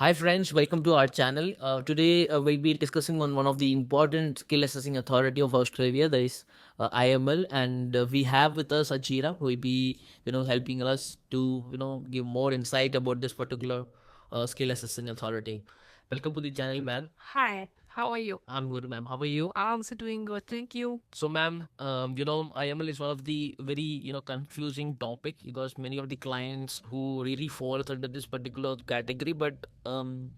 Hi friends, welcome to our channel. Today we'll be discussing on one of the important skill assessing authority of Australia, that is IML, and we have with us Achira, who will be helping us to give more insight about this particular skill assessing authority. Welcome to the channel, man. Hi, how are you? I'm good, ma'am. How are you? I'm also doing good, thank you. So, ma'am, IML is one of the very, confusing topic because many of the clients who really fall under this particular category, but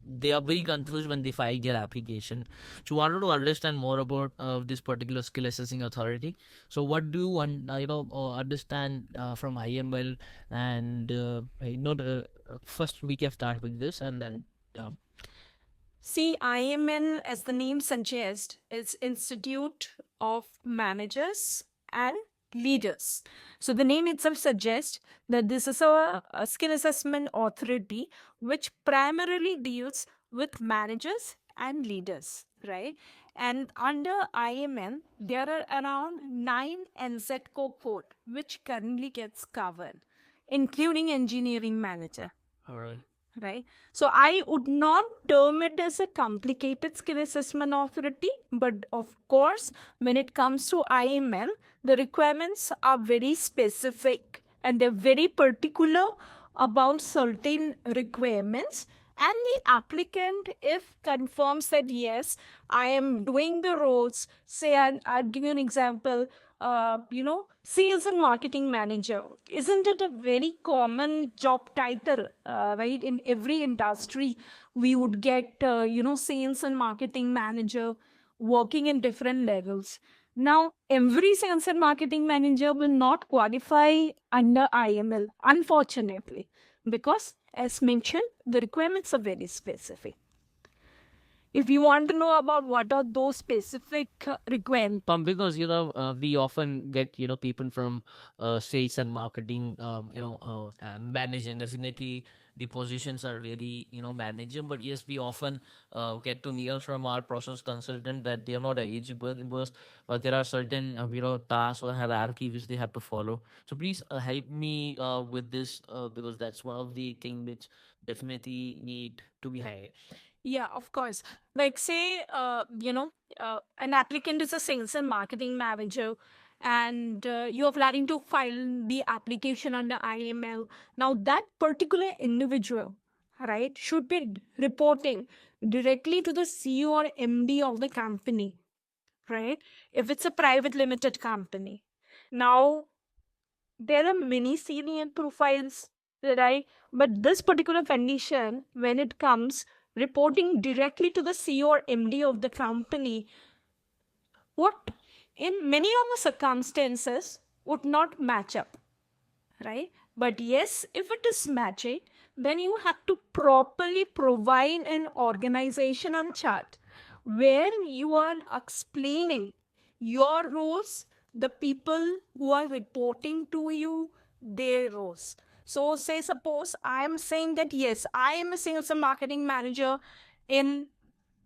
they are very confused when they file their application. So, wanted to understand more about this particular skill assessing authority. So, what do you want, understand from IML? And first we can start with this, and then. See, IML, as the name suggests, is Institute of Managers and Leaders. So the name itself suggests that this is a skill assessment authority which primarily deals with managers and leaders, right? And under IML, there are around 9 NZ code which currently gets covered, including engineering manager. All right. Right. So I would not term it as a complicated skill assessment authority, but of course, when it comes to IML, the requirements are very specific and they're very particular about certain requirements. And the applicant, if confirms that yes, I am doing the roles, say, I'll give you an example, sales and marketing manager. Isn't it a very common job title, right? In every industry, we would get, sales and marketing manager working in different levels. Now, every sales and marketing manager will not qualify under IML, unfortunately, because as mentioned, the requirements are very specific. If you want to know about what are those specific requirements, Because we often get people from sales and marketing, managing. Definitely the positions are really manager, but yes, we often get to hear from our process consultant that they are not eligible because there are certain tasks or hierarchy which they have to follow. So please help me with this because that's one of the things which definitely need to be high. yeah, of course. Like, say, an applicant is a sales and marketing manager, and you're planning to file the application under IML. Now, that particular individual, right, should be reporting directly to the CEO or MD of the company, right? If it's a private limited company. Now, there are many senior profiles, right? But this particular condition, when it comes reporting directly to the CEO or MD of the company, what in many of the circumstances would not match up, right? But yes, if it is matching, then you have to properly provide an organizational chart where you are explaining your roles, the people who are reporting to you, their roles. So, say, suppose I am saying that yes, I am a sales and marketing manager in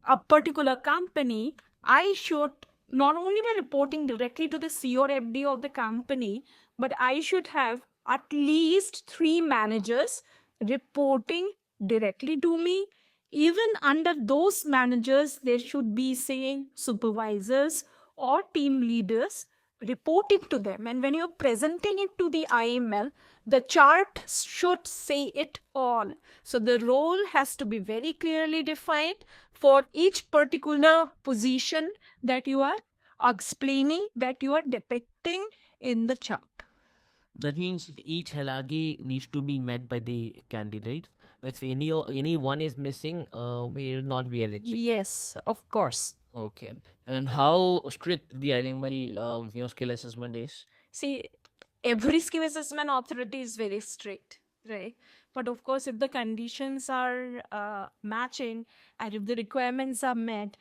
a particular company, I should not only be reporting directly to the CEO or MD of the company, but I should have at least 3 managers reporting directly to me. Even under those managers, there should be, saying, supervisors or team leaders reporting to them. And when you're presenting it to the IML, the chart should say it all. So the role has to be very clearly defined for each particular position that you are explaining, that you are depicting in the chart. That means each hierarchy needs to be met by the candidate. If any one is missing, we will not be eligible. Yes, of course. Okay. And how strict the animal skill assessment is? See, every skill assessment authority is very strict, right? But of course, if the conditions are matching and if the requirements are met,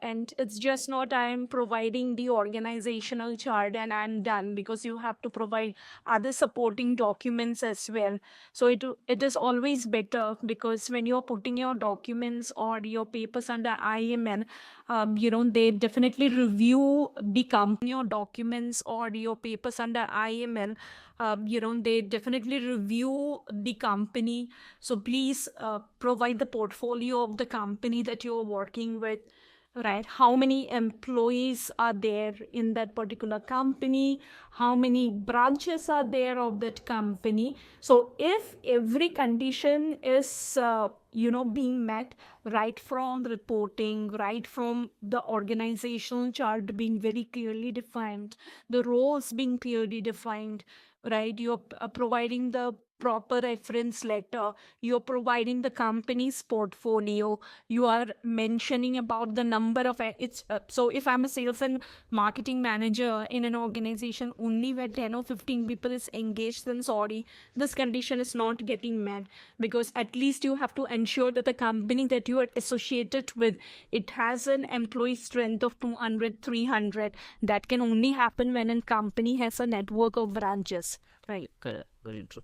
and it's just not I'm providing the organizational chart and I'm done, because you have to provide other supporting documents as well. So it is always better, because when you're putting your documents or your papers under IMN, they definitely review the company, your documents or your papers under IML. they definitely review the company. So please provide the portfolio of the company that you're working with, right? How many employees are there in that particular company? How many branches are there of that company? So if every condition is being met, right from reporting, right from the organizational chart being very clearly defined, the roles being clearly defined, right? You're providing the proper reference letter, you're providing the company's portfolio, you are mentioning about the number of it's so if I'm a sales and marketing manager in an organization only where 10 or 15 people is engaged, then sorry, this condition is not getting met, because at least you have to ensure that the company that you are associated with, it has an employee strength of 200, 300. That can only happen when a company has a network of branches, right? Correct. Very true.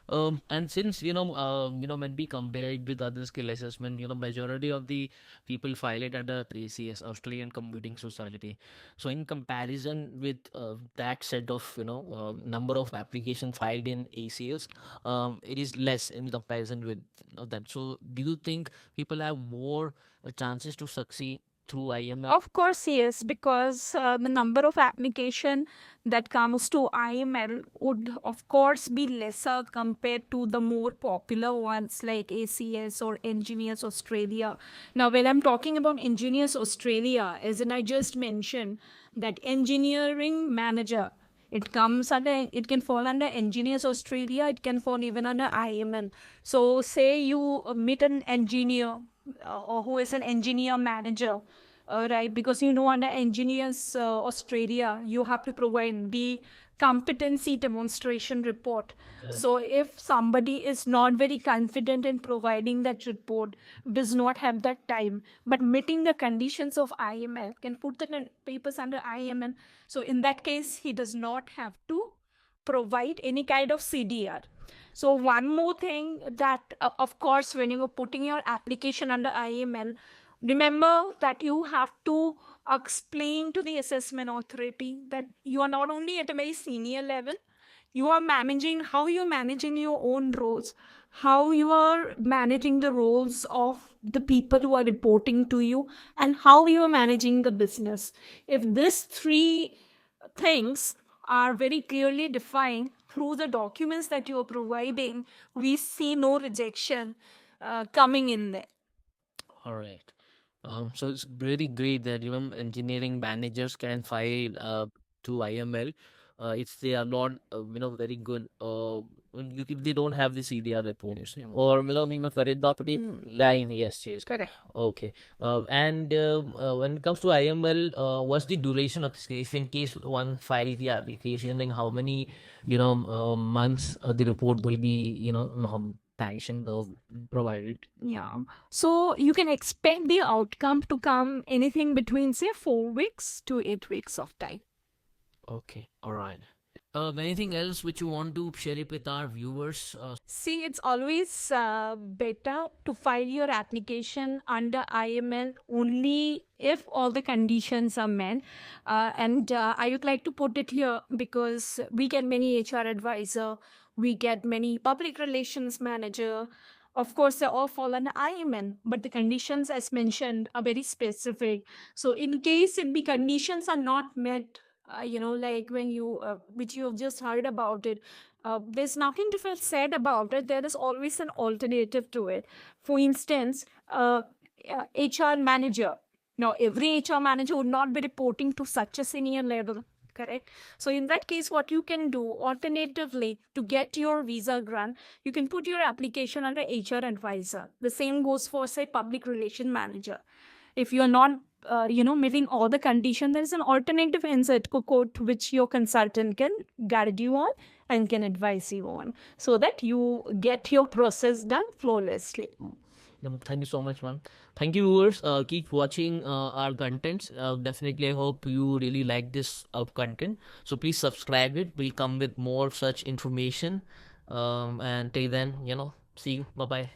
And since when we compare it with other skill assessment, majority of the people file it under ACS, Australian Computing Society. So in comparison with that set of number of applications filed in ACS, it is less in comparison with that. So do you think people have more chances to succeed through IML? Of course, yes, because the number of application that comes to IML would, of course, be lesser compared to the more popular ones like ACS or Engineers Australia. Now, when I'm talking about Engineers Australia, as in I just mentioned, that engineering manager, it can fall under Engineers Australia, it can fall even under IML. So, say you meet an engineer or who is an engineer manager, right? Because under Engineers Australia, you have to provide the competency demonstration report. So if somebody is not very confident in providing that report, does not have that time, but meeting the conditions of IML, can put the papers under IML. So in that case, he does not have to provide any kind of CDR. So one more thing that, of course, when you are putting your application under IML, remember that you have to explain to the assessment authority that you are not only at a very senior level, you are managing how you're managing your own roles, how you are managing the roles of the people who are reporting to you, and how you are managing the business. If these three things are very clearly defined through the documents that you are providing, we see no rejection coming in there. All right. So it's really great that engineering managers can file to IML. If they are not very good if they don't have the CDR reports or correct property line. Yes. Correct. Okay. And when it comes to IML, what's the duration of this case in case one file the application? Like how many months the report will be sanctioned or provided? Yeah. So you can expect the outcome to come anything between, say, 4 weeks to 8 weeks of time. Okay, all right. Anything else which you want to share it with our viewers? See, it's always better to file your application under IML only if all the conditions are met. And I would like to put it here because we get many HR advisor, we get many public relations manager. Of course, they all fall under IML, but the conditions, as mentioned, are very specific. So, in case if the conditions are not met, like when you, which you have just heard about it, there's nothing to feel sad about it. There is always an alternative to it. For instance, HR manager. Now, every HR manager would not be reporting to such a senior level, correct? So, in that case, what you can do alternatively to get your visa grant, you can put your application under HR advisor. The same goes for, say, public relation manager. If you're not meeting all the conditions, there is an alternative insert code which your consultant can guide you on and can advise you on, so that you get your process done flawlessly. Thank you so much, ma'am. Thank you, viewers. Keep watching our contents. Definitely, I hope you really like this content. So please subscribe it. We'll come with more such information. And till then, see you. Bye bye.